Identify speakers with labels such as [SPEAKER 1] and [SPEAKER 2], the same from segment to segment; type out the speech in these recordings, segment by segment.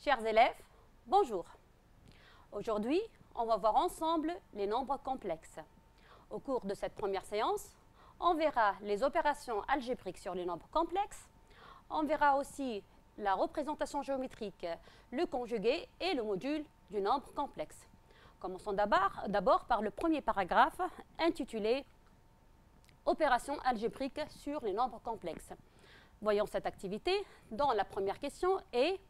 [SPEAKER 1] Chers élèves, bonjour. Aujourd'hui, on va voir ensemble les nombres complexes. Au cours de cette première séance, on verra les opérations algébriques sur les nombres complexes. On verra aussi la représentation géométrique, le conjugué et le module du nombre complexe. Commençons d'abord par le premier paragraphe intitulé « Opérations algébriques sur les nombres complexes ». Voyons cette activité dont la première question est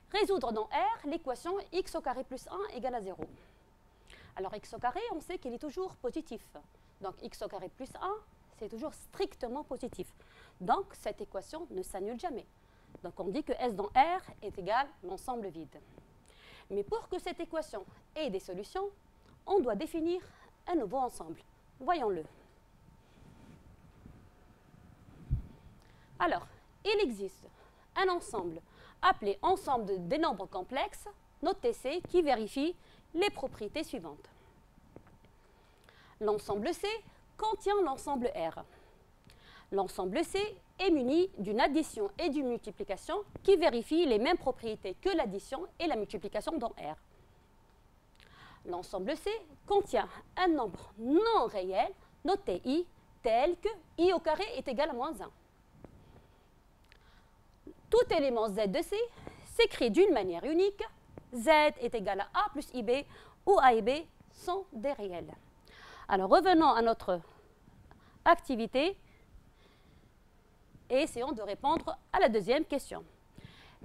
[SPEAKER 1] résoudre dans R l'équation x au carré plus 1 égale à 0. Alors x au carré, on sait qu'il est toujours positif. Donc x au carré plus 1, c'est toujours strictement positif. Donc cette équation ne s'annule jamais. Donc on dit que S dans R est égal à l'ensemble vide. Mais pour que cette équation ait des solutions, on doit définir un nouveau ensemble. Voyons-le. Alors, il existe un ensemble appelé ensemble des nombres complexes, noté C, qui vérifie les propriétés suivantes. L'ensemble C contient l'ensemble R. L'ensemble C est muni d'une addition et d'une multiplication qui vérifient les mêmes propriétés que l'addition et la multiplication dans R. L'ensemble C contient un nombre non réel, noté I, tel que I au carré est égal à moins 1. Tout élément Z de C s'écrit d'une manière unique. Z est égal à A plus IB, où A et B sont des réels. Alors revenons à notre activité et essayons de répondre à la deuxième question.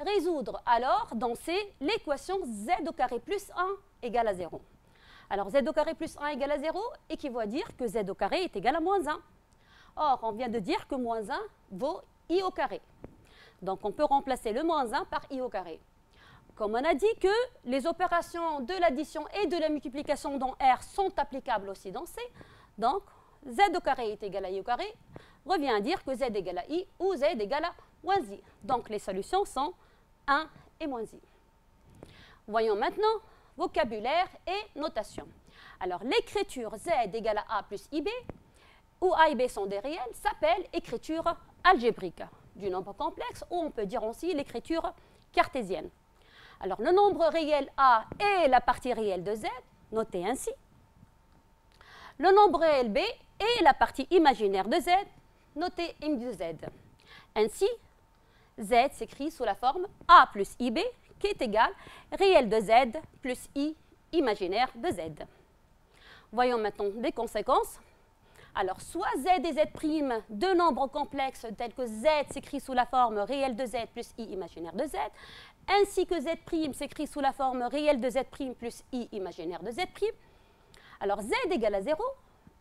[SPEAKER 1] Résoudre alors dans C l'équation Z au carré plus 1 égale à 0. Alors Z au carré plus 1 égale à 0 équivaut à dire que Z au carré est égal à moins 1. Or, on vient de dire que moins 1 vaut I au carré. Donc, on peut remplacer le moins 1 par I au carré. Comme on a dit que les opérations de l'addition et de la multiplication dans R sont applicables aussi dans C, donc Z au carré est égal à I au carré, revient à dire que Z égale à I ou Z égale à moins I. Donc, les solutions sont 1 et moins I. Voyons maintenant vocabulaire et notation. Alors, l'écriture Z égale à A plus IB, où A et B sont des réels, s'appelle écriture algébrique du nombre complexe, ou on peut dire aussi l'écriture cartésienne. Alors, le nombre réel A est la partie réelle de Z, notée ainsi. Le nombre réel B est la partie imaginaire de Z, notée M de Z. Ainsi, Z s'écrit sous la forme A plus IB, qui est égal réel de Z plus I imaginaire de Z. Voyons maintenant les conséquences. Alors, soit Z et Z' deux nombres complexes tels que Z s'écrit sous la forme réelle de Z plus I imaginaire de Z, ainsi que Z' s'écrit sous la forme réelle de Z' plus I imaginaire de Z'. Alors, Z égale à 0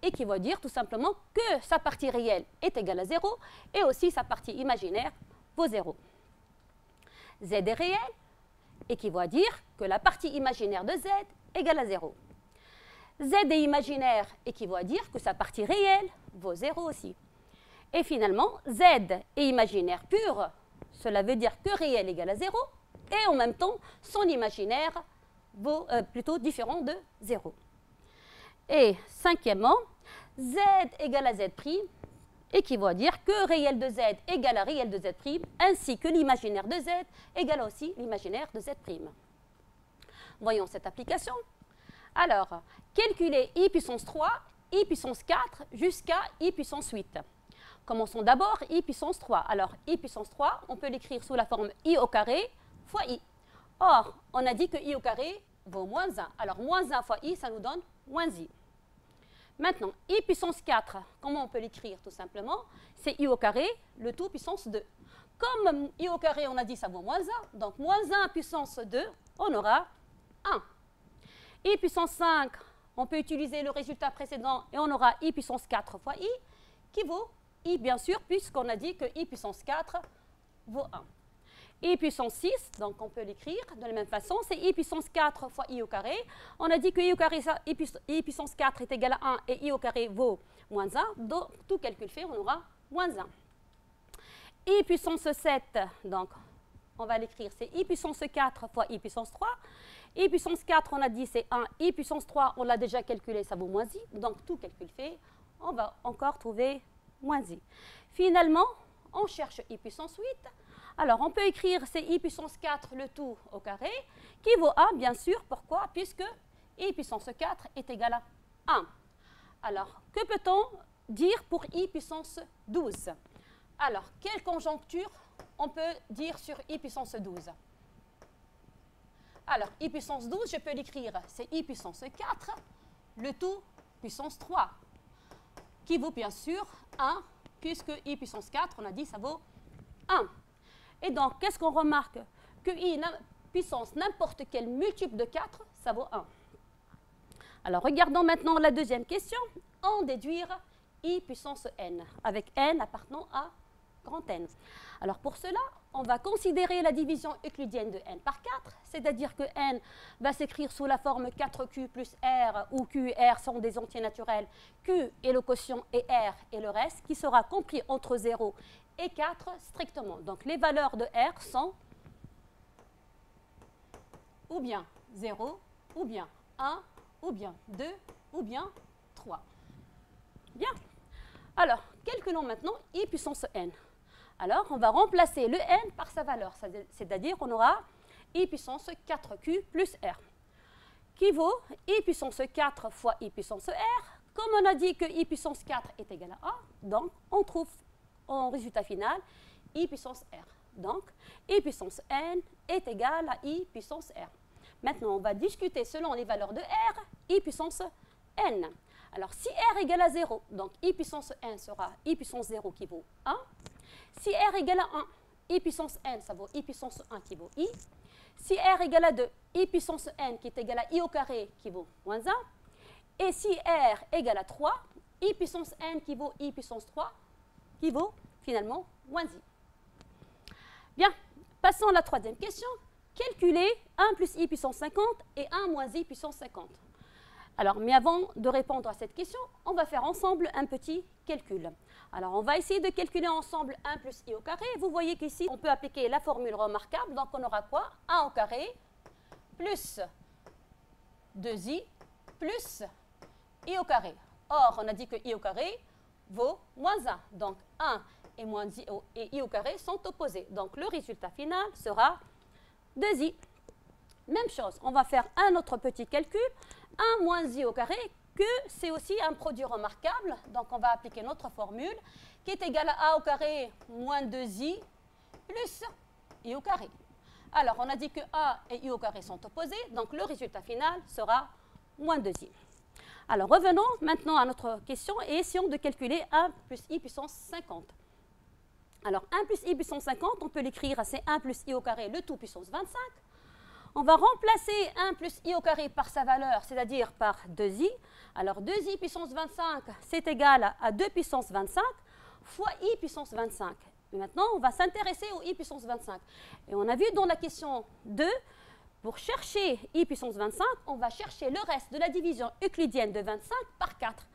[SPEAKER 1] équivaut à dire tout simplement que sa partie réelle est égale à 0 et aussi sa partie imaginaire vaut 0. Z est réel équivaut à dire que la partie imaginaire de Z égale à 0. Z est imaginaire équivaut à dire que sa partie réelle vaut 0 aussi. Et finalement, Z est imaginaire pur, cela veut dire que réel égale à 0, et en même temps, son imaginaire vaut plutôt différent de 0. Et cinquièmement, Z égale à Z' équivaut à dire que réel de Z égale à réel de Z', ainsi que l'imaginaire de Z égale aussi l'imaginaire de Z'. Voyons cette application. Alors, calculer I puissance 3, I puissance 4 jusqu'à I puissance 8. Commençons d'abord I puissance 3. Alors, I puissance 3, on peut l'écrire sous la forme I au carré fois I. Or, on a dit que I au carré vaut moins 1. Alors, moins 1 fois I, ça nous donne moins I. Maintenant, I puissance 4, comment on peut l'écrire tout simplement? C'est I au carré, le tout puissance 2. Comme I au carré, on a dit ça vaut moins 1, donc moins 1 puissance 2, on aura 1. I puissance 5, on peut utiliser le résultat précédent et on aura I puissance 4 fois I, qui vaut I bien sûr, puisqu'on a dit que I puissance 4 vaut 1. I puissance 6, donc on peut l'écrire de la même façon, c'est I puissance 4 fois I au carré. On a dit que I au carré, I puissance 4 est égal à 1 et I au carré vaut moins 1, donc tout calcul fait, on aura moins 1. I puissance 7, donc on va l'écrire, c'est I puissance 4 fois I puissance 3. I puissance 4, on a dit c'est 1. I puissance 3, on l'a déjà calculé, ça vaut moins I. Donc, tout calcul fait, on va encore trouver moins I. Finalement, on cherche I puissance 8. Alors, on peut écrire c'est i puissance 4 le tout au carré, qui vaut 1, bien sûr. Pourquoi? Puisque i puissance 4 est égal à 1. Alors, que peut-on dire pour i puissance 12? Alors, quelle conjoncture on peut dire sur i puissance 12? Alors, i puissance 12, je peux l'écrire, c'est i puissance 4, le tout puissance 3, qui vaut bien sûr 1, puisque i puissance 4, on a dit, ça vaut 1. Et donc, qu'est-ce qu'on remarque? Que i puissance n'importe quel multiple de 4, ça vaut 1. Alors, regardons maintenant la deuxième question. En déduire i puissance n, avec n appartenant à grand N. Alors, pour cela, on va considérer la division euclidienne de n par 4, c'est-à-dire que n va s'écrire sous la forme 4q plus r, où q et r sont des entiers naturels, q est le quotient et r est le reste, qui sera compris entre 0 et 4 strictement. Donc, les valeurs de r sont ou bien 0, ou bien 1, ou bien 2, ou bien 3. Bien. Alors, calculons maintenant i puissance n. Alors, on va remplacer le n par sa valeur, c'est-à-dire qu'on aura i puissance 4q plus r, qui vaut i puissance 4 fois i puissance r. Comme on a dit que i puissance 4 est égal à 1, donc on trouve en résultat final i puissance r. Donc, i puissance n est égal à i puissance r. Maintenant, on va discuter selon les valeurs de r, i puissance n. Alors, si r égale à 0, donc i puissance n sera i puissance 0 qui vaut 1. Si r égale à 1, i puissance n, ça vaut i puissance 1 qui vaut i. Si r égale à 2, i puissance n qui est égal à i au carré qui vaut moins 1. Et si r égale à 3, i puissance n qui vaut i puissance 3 qui vaut finalement moins i. Bien, passons à la troisième question. Calculer 1 plus i puissance 50 et 1 moins i puissance 50. Alors, mais avant de répondre à cette question, on va faire ensemble un petit calcul. Alors, on va essayer de calculer ensemble 1 plus i au carré. Vous voyez qu'ici, on peut appliquer la formule remarquable. Donc, on aura quoi? 1 au carré plus 2i plus i au carré. Or, on a dit que i au carré vaut moins 1. Donc, 1 et moins i et i au carré sont opposés. Donc, le résultat final sera 2i. Même chose, on va faire un autre petit calcul. 1 moins i au carré, que c'est aussi un produit remarquable. Donc, on va appliquer notre formule qui est égale à a au carré moins 2i plus i au carré. Alors, on a dit que a et i au carré sont opposés. Donc, le résultat final sera moins 2i. Alors, revenons maintenant à notre question et essayons de calculer 1 plus i puissance 50. Alors, 1 plus i puissance 50, on peut l'écrire à c'est 1 plus i au carré, le tout puissance 25. On va remplacer 1 plus i au carré par sa valeur, c'est-à-dire par 2i. Alors, 2i puissance 25, c'est égal à 2 puissance 25 fois i puissance 25. Et maintenant, on va s'intéresser au i puissance 25. Et on a vu dans la question 2, pour chercher i puissance 25, on va chercher le reste de la division euclidienne de 25 par 4.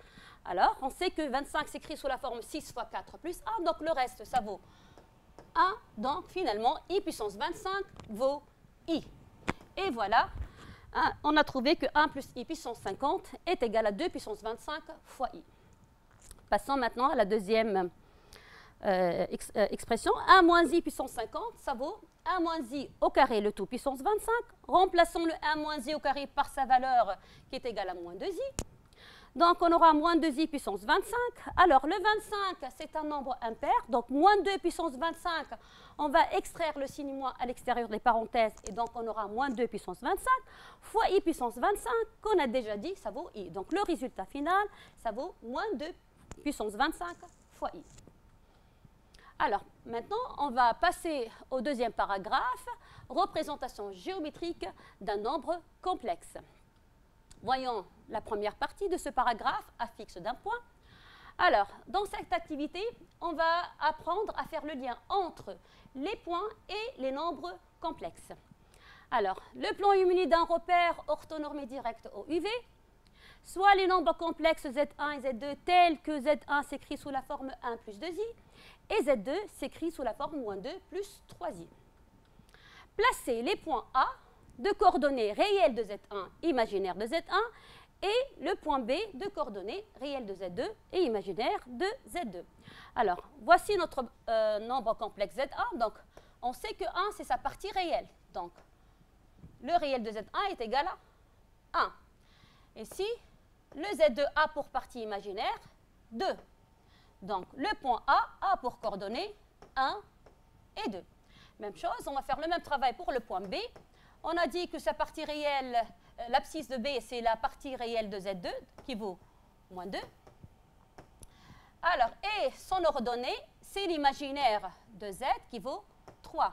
[SPEAKER 1] Alors, on sait que 25 s'écrit sous la forme 6 fois 4 plus 1, donc le reste, ça vaut 1. Donc, finalement, i puissance 25 vaut i. Et voilà, on a trouvé que 1 plus i puissance 50 est égal à 2 puissance 25 fois i. Passons maintenant à la deuxième expression. 1 moins i puissance 50, ça vaut 1 moins i au carré, le tout puissance 25. Remplaçons le 1 moins i au carré par sa valeur qui est égale à moins 2i. Donc, on aura moins 2i puissance 25. Alors, le 25, c'est un nombre impair. Donc, moins 2 puissance 25, on va extraire le signe moins à l'extérieur des parenthèses. Et donc, on aura moins 2 puissance 25 fois i puissance 25, qu'on a déjà dit, ça vaut i. Donc, le résultat final, ça vaut moins 2 puissance 25 fois i. Alors, maintenant, on va passer au deuxième paragraphe, représentation géométrique d'un nombre complexe. Voyons la première partie de ce paragraphe à fixe d'un point. Alors, dans cette activité, on va apprendre à faire le lien entre les points et les nombres complexes. Alors, le plan est muni d'un repère orthonormé direct au UV, soit les nombres complexes Z1 et Z2 tels que Z1 s'écrit sous la forme 1 plus 2i et Z2 s'écrit sous la forme moins 2 plus 3i. Placez les points A de coordonnées réelles de Z1 imaginaire de Z1 et le point B de coordonnées réelles de Z2 et imaginaire de Z2. Alors, voici notre nombre complexe Z1. Donc, on sait que 1, c'est sa partie réelle. Donc, le réel de Z1 est égal à 1. Ici, le Z2 a pour partie imaginaire 2. Donc, le point A a pour coordonnées 1 et 2. Même chose, on va faire le même travail pour le point B. On a dit que sa partie réelle, l'abscisse de B, c'est la partie réelle de Z2 qui vaut moins 2. Alors, et son ordonnée, c'est l'imaginaire de Z qui vaut 3.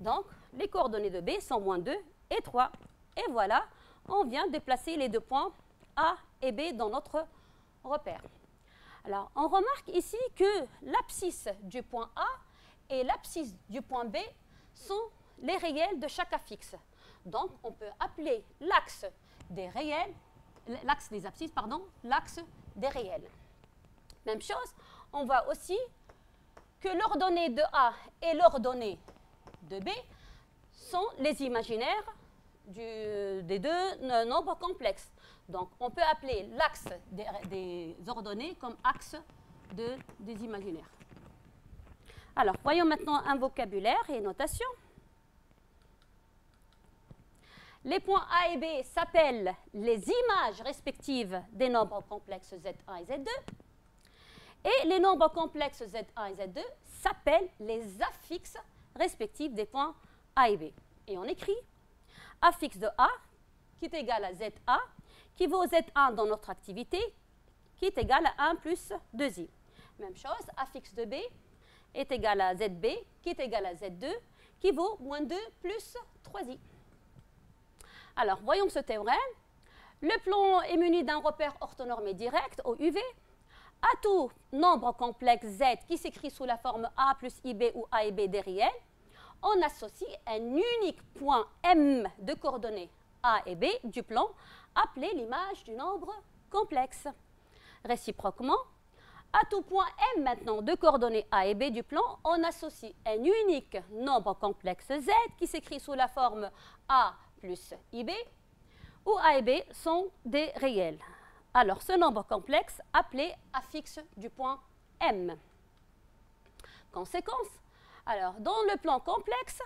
[SPEAKER 1] Donc, les coordonnées de B sont moins 2 et 3. Et voilà, on vient de placer les deux points A et B dans notre repère. Alors, on remarque ici que l'abscisse du point A et l'abscisse du point B sont les réels de chaque affixe. Donc, on peut appeler l'axe des réels, l'axe des abscisses, pardon, l'axe des réels. Même chose, on voit aussi que l'ordonnée de A et l'ordonnée de B sont les imaginaires des deux nombres complexes. Donc, on peut appeler l'axe des ordonnées comme axe des imaginaires. Alors, voyons maintenant un vocabulaire et notation. Les points A et B s'appellent les images respectives des nombres complexes Z1 et Z2. Et les nombres complexes Z1 et Z2 s'appellent les affixes respectifs des points A et B. Et on écrit affixe de A qui est égal à ZA qui vaut Z1 dans notre activité qui est égal à 1 plus 2i. Même chose, affixe de B est égal à ZB qui est égal à Z2 qui vaut moins 2 plus 3i. Alors, voyons ce théorème. Le plan est muni d'un repère orthonormé direct, au UV. À tout nombre complexe Z qui s'écrit sous la forme A plus IB ou A et B des réels, on associe un unique point M de coordonnées A et B du plan, appelé l'image du nombre complexe. Réciproquement, à tout point M maintenant de coordonnées A et B du plan, on associe un unique nombre complexe Z qui s'écrit sous la forme A plus IB, où A et B sont des réels. Alors, ce nombre complexe appelé affixe du point M. Conséquence, alors, dans le plan complexe,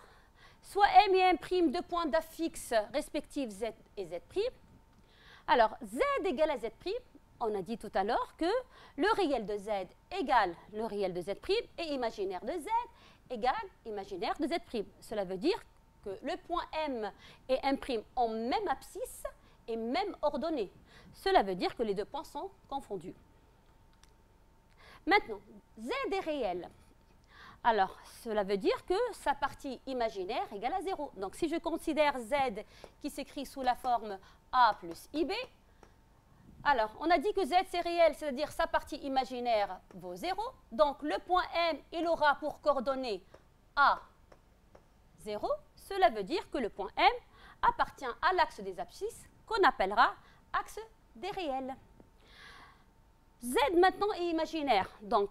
[SPEAKER 1] soit M et M' deux points d'affixe respectifs Z et Z'. Alors, Z égale à Z', on a dit tout à l'heure que le réel de Z égale le réel de Z' et imaginaire de Z égale imaginaire de Z'. Cela veut dire que le point M et M' ont même abscisse et même ordonnée. Cela veut dire que les deux points sont confondus. Maintenant, Z est réel. Alors, cela veut dire que sa partie imaginaire égale à 0. Donc, si je considère Z qui s'écrit sous la forme A plus IB, alors, on a dit que Z c'est réel, c'est-à-dire sa partie imaginaire vaut 0. Donc, le point M, il aura pour coordonnée A 0. Cela veut dire que le point M appartient à l'axe des abscisses qu'on appellera axe des réels. Z maintenant est imaginaire, donc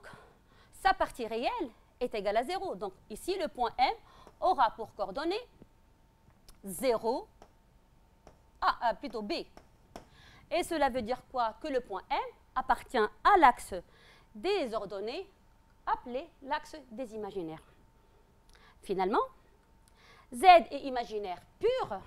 [SPEAKER 1] sa partie réelle est égale à 0. Donc ici, le point M aura pour coordonnée 0, plutôt B. Et cela veut dire quoi? Que le point M appartient à l'axe des ordonnées appelé l'axe des imaginaires. Finalement, Z est imaginaire pur,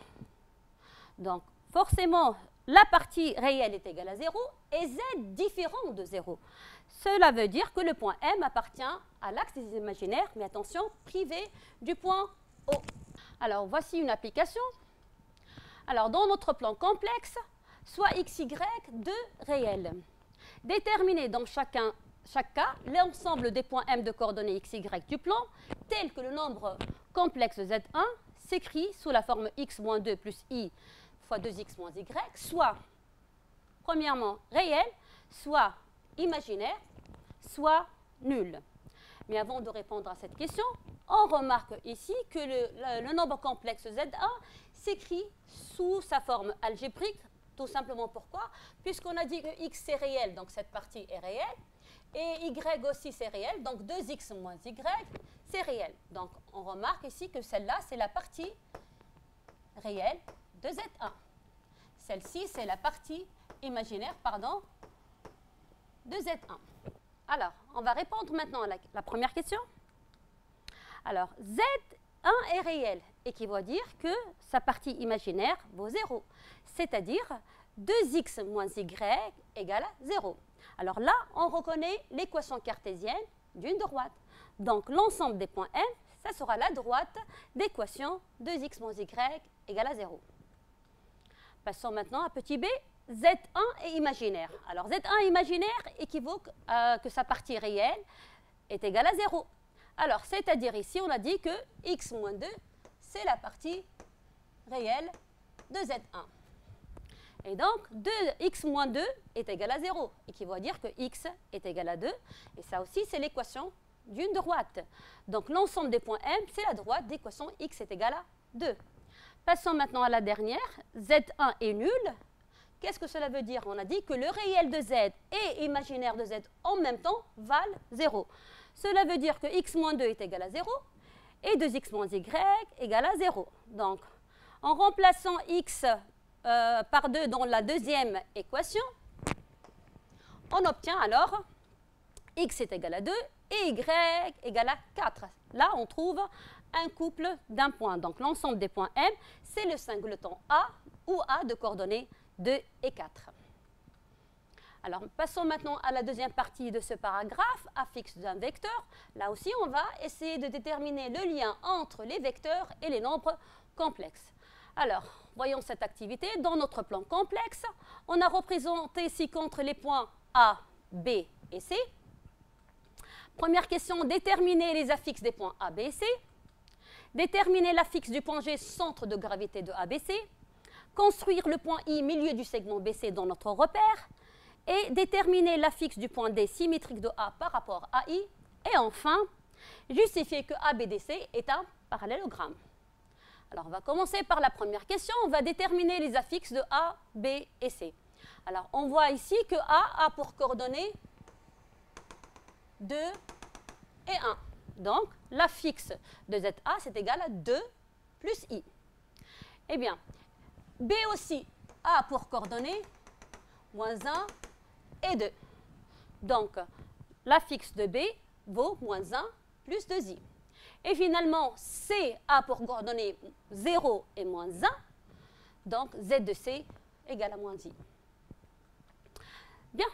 [SPEAKER 1] donc forcément la partie réelle est égale à 0 et Z différent de 0. Cela veut dire que le point M appartient à l'axe des imaginaires, mais attention, privé du point O. Alors voici une application. Alors dans notre plan complexe, soit x, y, deux réels. Déterminer dans chaque cas l'ensemble des points M de coordonnées x, y du plan, tel que le nombre complexe Z1 s'écrit sous la forme x moins 2 plus i fois 2x moins y, soit, premièrement, réel, soit imaginaire, soit nul. Mais avant de répondre à cette question, on remarque ici que le nombre complexe Z1 s'écrit sous sa forme algébrique, tout simplement pourquoi? Puisqu'on a dit que x c'est réel, donc cette partie est réelle, et y aussi c'est réel, donc 2x moins y, c'est réel. Donc on remarque ici que celle-là, c'est la partie réelle de Z1. Celle-ci, c'est la partie imaginaire, de Z1. Alors, on va répondre maintenant à la première question. Alors, Z Z1 est réel et qui veut dire que sa partie imaginaire vaut 0, c'est-à-dire 2x moins y égale à 0. Alors là, on reconnaît l'équation cartésienne d'une droite. Donc l'ensemble des points M, ça sera la droite d'équation 2x moins y égale à 0. Passons maintenant à petit b. Z1 est imaginaire. Alors Z1 imaginaire équivaut que sa partie réelle est égale à 0. Alors, c'est-à-dire ici, on a dit que x moins 2, c'est la partie réelle de Z1. Et donc, 2x moins 2 est égal à 0, et qui veut dire que x est égal à 2. Et ça aussi, c'est l'équation d'une droite. Donc, l'ensemble des points M, c'est la droite d'équation x est égal à 2. Passons maintenant à la dernière. Z1 est nul. Qu'est-ce que cela veut dire? On a dit que le réel de Z et imaginaire de Z en même temps valent 0. Cela veut dire que x moins 2 est égal à 0 et 2x moins y égale à 0. Donc, en remplaçant x par 2 dans la deuxième équation, on obtient alors x est égal à 2 et y égale à 4. Là, on trouve un couple d'un point. Donc, l'ensemble des points M, c'est le singleton A où A de coordonnées 2 et 4. Alors, passons maintenant à la deuxième partie de ce paragraphe, affixe d'un vecteur. Là aussi, on va essayer de déterminer le lien entre les vecteurs et les nombres complexes. Alors, voyons cette activité. Dans notre plan complexe, on a représenté ci-contre les points A, B et C. Première question, déterminer les affixes des points A, B et C. Déterminer l'affixe du point G, centre de gravité de ABC. Construire le point I, milieu du segment BC dans notre repère. Et déterminer l'affixe du point D symétrique de A par rapport à I. Et enfin, justifier que ABDC est un parallélogramme. Alors, on va commencer par la première question. On va déterminer les affixes de A, B et C. Alors, on voit ici que A a pour coordonnées 2 et 1. Donc, l'affixe de ZA, c'est égal à 2 plus I. Eh bien, B aussi a pour coordonnées moins 1 et 2. Donc, l'affixe de B vaut moins 1 plus 2i. Et finalement, C a pour coordonnées 0 et moins 1. Donc, Z de C égale à moins i. Bien,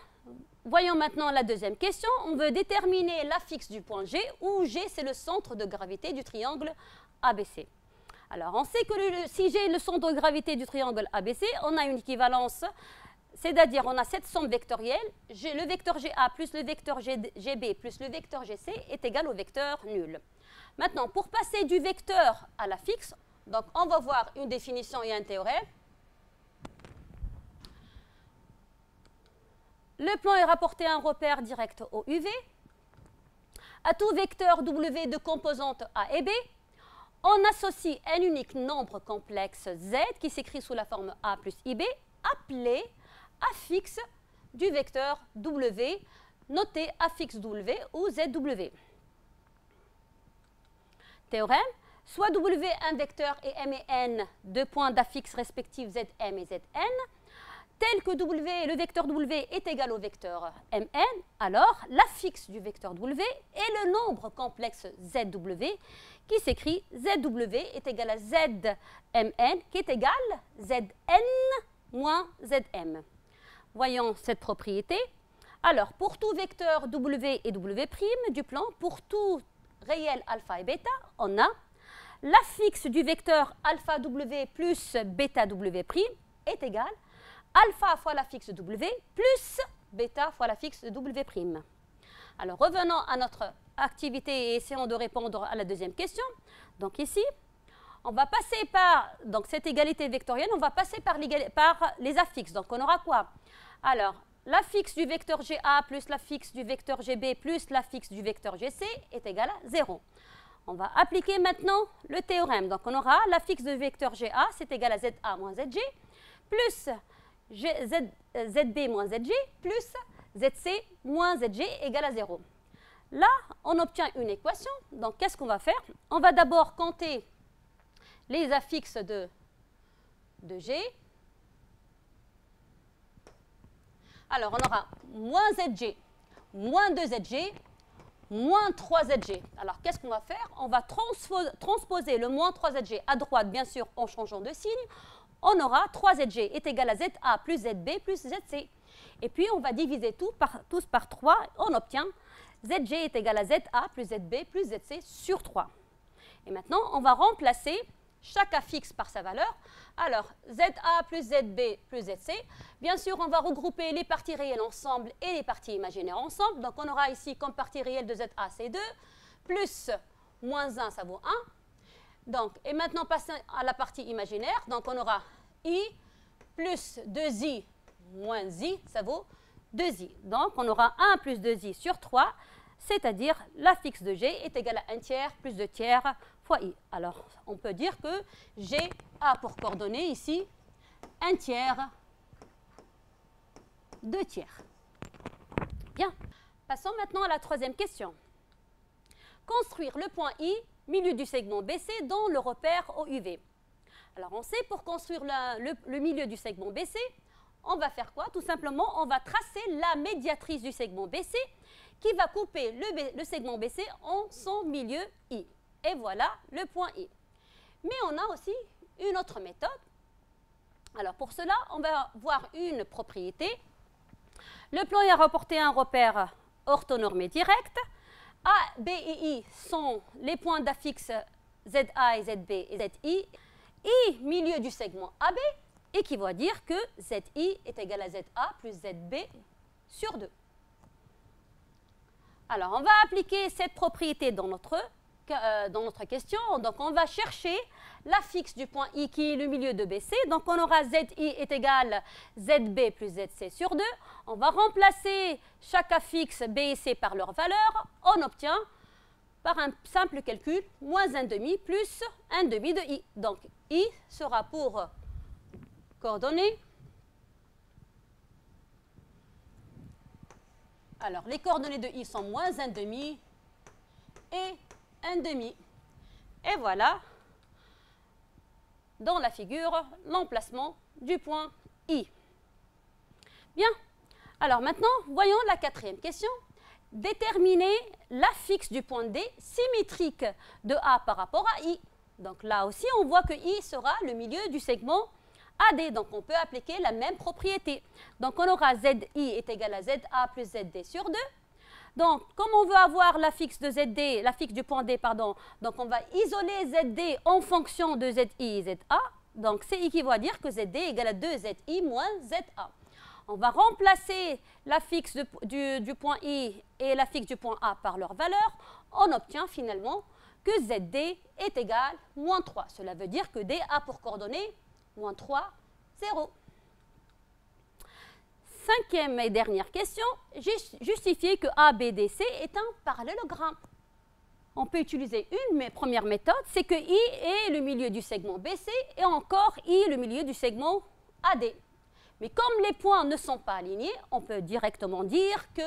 [SPEAKER 1] voyons maintenant la deuxième question. On veut déterminer l'affixe du point G, où G, c'est le centre de gravité du triangle ABC. Alors, on sait que si G est le centre de gravité du triangle ABC, on a une équivalence, c'est-à-dire on a cette somme vectorielle, le vecteur GA plus le vecteur GB plus le vecteur GC est égal au vecteur nul. Maintenant, pour passer du vecteur à l'affixe, donc on va voir une définition et un théorème. Le plan est rapporté à un repère direct au UV. À tout vecteur W de composantes A et B, on associe un unique nombre complexe Z qui s'écrit sous la forme A plus IB, appelé affixe du vecteur W, noté affixe W ou ZW. Théorème, soit W un vecteur et M et N, deux points d'affixe respectifs ZM et ZN, tel que W, le vecteur W est égal au vecteur Mn, alors l'affixe du vecteur W est le nombre complexe ZW qui s'écrit ZW est égal à ZMN qui est égal à Zn moins Zm. Voyons cette propriété. Alors, pour tout vecteur W et W' du plan, pour tout réel alpha et bêta, on a l'affixe du vecteur alpha W plus bêta W' est égal alpha fois l'affixe de W plus bêta fois l'affixe de W'. Alors, revenons à notre activité et essayons de répondre à la deuxième question. Donc ici, on va passer par cette égalité vectorielle, on va passer par les affixes. Donc, on aura quoi? Alors, l'affixe du vecteur GA plus l'affixe du vecteur GB plus l'affixe du vecteur GC est égal à 0. On va appliquer maintenant le théorème. Donc, on aura l'affixe du vecteur GA, c'est égal à ZA moins ZG, plus ZB moins ZG plus ZC moins ZG égale à 0. Là, on obtient une équation. Donc, qu'est-ce qu'on va faire? On va d'abord compter les affixes de G. Alors, on aura moins ZG, moins 2ZG, moins 3ZG. Alors, qu'est-ce qu'on va faire? On va transposer le moins 3ZG à droite, bien sûr, en changeant de signe. On aura 3ZG est égal à ZA plus ZB plus ZC. Et puis, on va diviser tous par 3. On obtient ZG est égal à ZA plus ZB plus ZC sur 3. Et maintenant, on va remplacer chaque affixe par sa valeur. Alors, ZA plus ZB plus ZC. Bien sûr, on va regrouper les parties réelles ensemble et les parties imaginaires ensemble. Donc, on aura ici comme partie réelle de ZA, c'est 2, plus moins 1, ça vaut 1. Donc, et maintenant, passons à la partie imaginaire. Donc, on aura I plus 2I moins I, ça vaut 2I. Donc, on aura 1 plus 2I sur 3, c'est-à-dire l'affixe de G est égal à 1 tiers plus 2 tiers fois I. Alors, on peut dire que G a pour coordonnées ici 1 tiers, 2 tiers. Bien. Passons maintenant à la troisième question. Construire le point I, milieu du segment BC, dans le repère OUV. Alors, on sait, pour construire le milieu du segment BC, on va faire quoi? Tout simplement, on va tracer la médiatrice du segment BC qui va couper le segment BC en son milieu I. Et voilà le point I. Mais on a aussi une autre méthode. Alors, pour cela, on va voir une propriété. Le plan I a rapporté un repère orthonormé direct. A, B et I sont les points d'affixe ZA et ZB et ZI. I, milieu du segment AB, équivaut à dire que ZI est égal à ZA plus ZB sur 2. Alors, on va appliquer cette propriété dans notre question. Donc, on va chercher l'affixe du point I qui est le milieu de BC. Donc, on aura ZI est égal à ZB plus ZC sur 2. On va remplacer chaque affixe B et C par leur valeur. On obtient, par un simple calcul, moins 1,5 plus 1,5 de I. Donc, I sera pour coordonnées. Alors, les coordonnées de I sont moins 1,5 et 1,5. Et voilà, dans la figure, l'emplacement du point I. Bien. Alors maintenant, voyons la quatrième question. Déterminer l'affixe du point D symétrique de A par rapport à I. Donc là aussi, on voit que I sera le milieu du segment AD. Donc on peut appliquer la même propriété. Donc on aura ZI est égal à ZA plus ZD sur 2. Donc comme on veut avoir l'affixe de ZD, l'affixe du point D, pardon, donc on va isoler ZD en fonction de ZI et ZA. Donc c'est équivaut à dire que ZD est égal à 2ZI moins ZA. On va remplacer l'affixe du point I et l'affixe du point A par leur valeur. On obtient finalement que ZD est égal à moins 3. Cela veut dire que D a pour coordonnées moins 3, 0. Cinquième et dernière question, justifier que ABDC est un parallélogramme. On peut utiliser une première méthode, c'est que I est le milieu du segment BC et encore I est le milieu du segment AD. Mais comme les points ne sont pas alignés, on peut directement dire que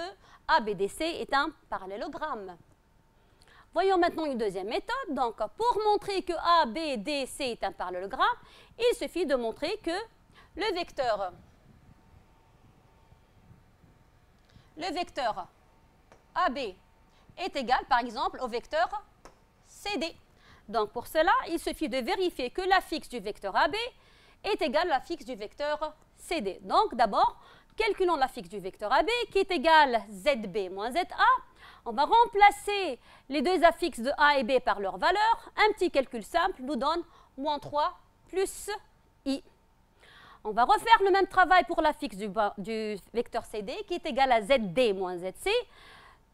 [SPEAKER 1] ABDC est un parallélogramme. Voyons maintenant une deuxième méthode. Donc, pour montrer que ABDC est un parallélogramme, il suffit de montrer que le vecteur AB est égal, par exemple, au vecteur CD. Donc, pour cela, il suffit de vérifier que l'affixe du vecteur AB est égal à l'affixe du vecteur CD. Donc, d'abord, calculons l'affixe du vecteur AB qui est égal à ZB moins ZA. On va remplacer les deux affixes de A et B par leur valeur. Un petit calcul simple nous donne moins 3 plus I. On va refaire le même travail pour l'affixe du vecteur CD qui est égal à ZD moins ZC.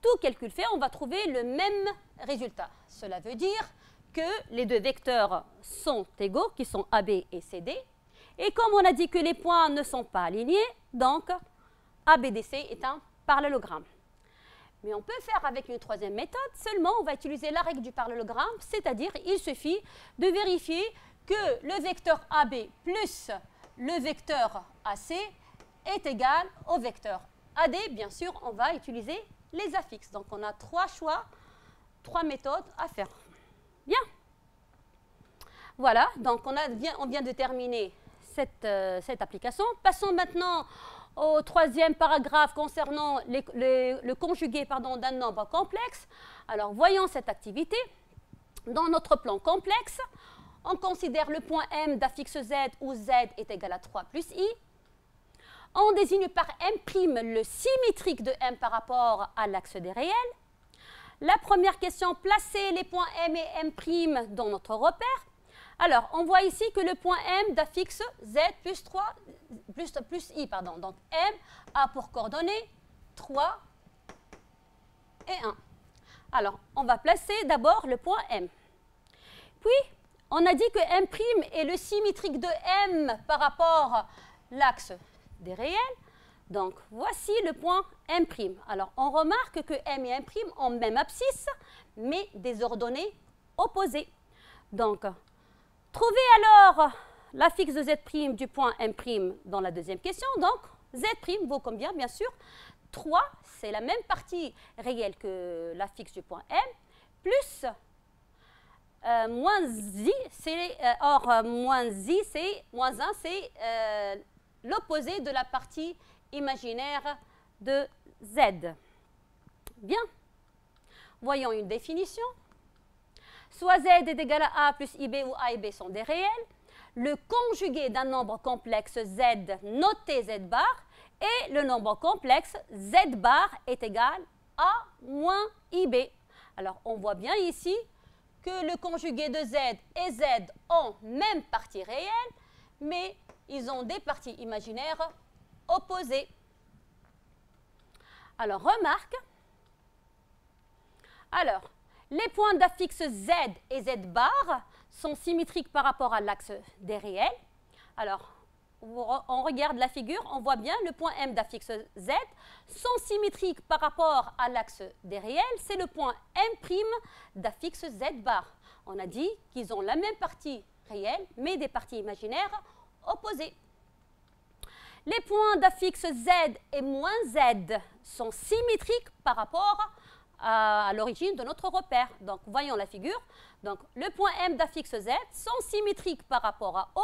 [SPEAKER 1] Tout calcul fait, on va trouver le même résultat. Cela veut dire que les deux vecteurs sont égaux, qui sont AB et CD. Et comme on a dit que les points ne sont pas alignés, donc ABDC est un parallélogramme. Mais on peut faire avec une troisième méthode, seulement on va utiliser la règle du parallélogramme, c'est-à-dire il suffit de vérifier que le vecteur AB plus le vecteur AC est égal au vecteur AD. Bien sûr, on va utiliser les affixes. Donc on a trois choix, trois méthodes à faire. Bien. Voilà, donc on vient de terminer cette application. Passons maintenant au troisième paragraphe concernant le conjugué d'un nombre complexe. Alors, voyons cette activité. Dans notre plan complexe, on considère le point M d'affixe Z où Z est égal à 3 plus I. On désigne par M' le symétrique de M par rapport à l'axe des réels. La première question, placer les points M et M' dans notre repère. Alors, on voit ici que le point M d'affixe Z plus I. Donc, M a pour coordonnées 3 et 1. Alors, on va placer d'abord le point M. Puis, on a dit que M' est le symétrique de M par rapport à l'axe des réels. Donc, voici le point M'. Alors, on remarque que M et M' ont même abscisse, mais des ordonnées opposées. Donc, trouvez alors l'affixe de Z' du point M' dans la deuxième question. Donc, Z' vaut combien? Bien sûr, 3, c'est la même partie réelle que l'affixe du point M, plus moins I, moins 1, c'est l'opposé de la partie imaginaire de Z. Bien. Voyons une définition. Soit Z est égal à A plus IB où A et B sont des réels. Le conjugué d'un nombre complexe Z noté Z bar et le nombre complexe Z bar est égal à moins IB. Alors, on voit bien ici que le conjugué de Z et Z ont même partie réelle, mais ils ont des parties imaginaires opposées. Alors, remarque. Alors, les points d'affixe Z et Z bar sont symétriques par rapport à l'axe des réels. Alors, on regarde la figure, on voit bien le point M d'affixe Z sont symétriques par rapport à l'axe des réels. C'est le point M' d'affixe Z bar. On a dit qu'ils ont la même partie réelle, mais des parties imaginaires opposées. Les points d'affixe Z et moins Z sont symétriques par rapport à l'origine de notre repère. Donc, voyons la figure. Donc, le point M d'affixe Z sont symétriques par rapport à O.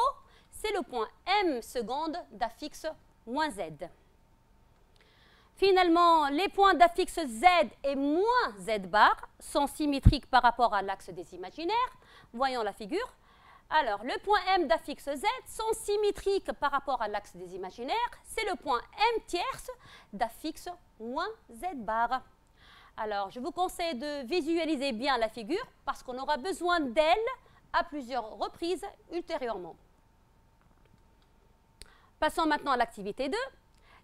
[SPEAKER 1] C'est le point M seconde d'affixe moins Z. Finalement, les points d'affixe Z et moins Z bar sont symétriques par rapport à l'axe des imaginaires. Voyons la figure. Alors, le point M d'affixe Z sont symétriques par rapport à l'axe des imaginaires. C'est le point M tierce d'affixe moins Z bar. Alors, je vous conseille de visualiser bien la figure parce qu'on aura besoin d'elle à plusieurs reprises ultérieurement. Passons maintenant à l'activité 2.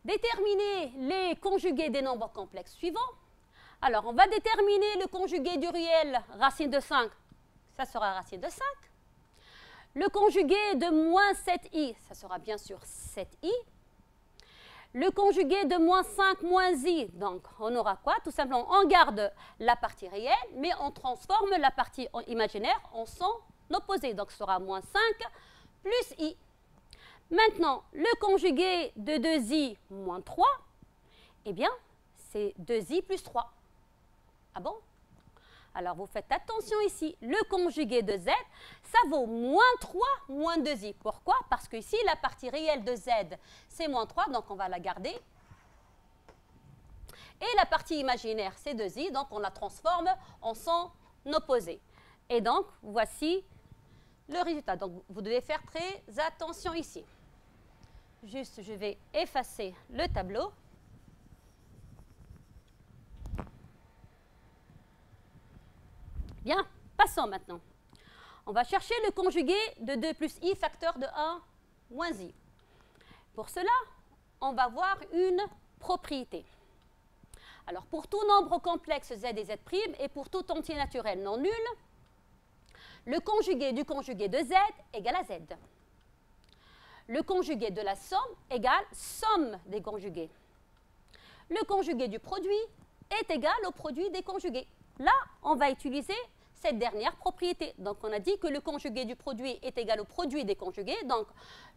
[SPEAKER 1] Déterminer les conjugués des nombres complexes suivants. Alors, on va déterminer le conjugué du réel racine de 5. Ça sera racine de 5. Le conjugué de moins 7i, ça sera bien sûr 7i. Le conjugué de moins 5 moins i, donc on aura quoi? Tout simplement, on garde la partie réelle, mais on transforme la partie imaginaire en son opposé. Donc, ce sera moins 5 plus i. Maintenant, le conjugué de 2i moins 3, eh bien, c'est 2i plus 3. Ah bon? Alors, vous faites attention ici. Le conjugué de z, ça vaut moins 3 moins 2i. Pourquoi? Parce que ici, la partie réelle de z, c'est moins 3, donc on va la garder. Et la partie imaginaire, c'est 2i, donc on la transforme en son opposé. Et donc, voici le résultat. Donc, vous devez faire très attention ici. Juste, je vais effacer le tableau. Bien, passons maintenant. On va chercher le conjugué de 2 plus i facteur de 1 moins i. Pour cela, on va voir une propriété. Alors, pour tout nombre complexe z et z' et pour tout entier naturel non nul, le conjugué du conjugué de z égale à z. Le conjugué de la somme égale somme des conjugués. Le conjugué du produit est égal au produit des conjugués. Là, on va utiliser cette dernière propriété. Donc, on a dit que le conjugué du produit est égal au produit des conjugués. Donc,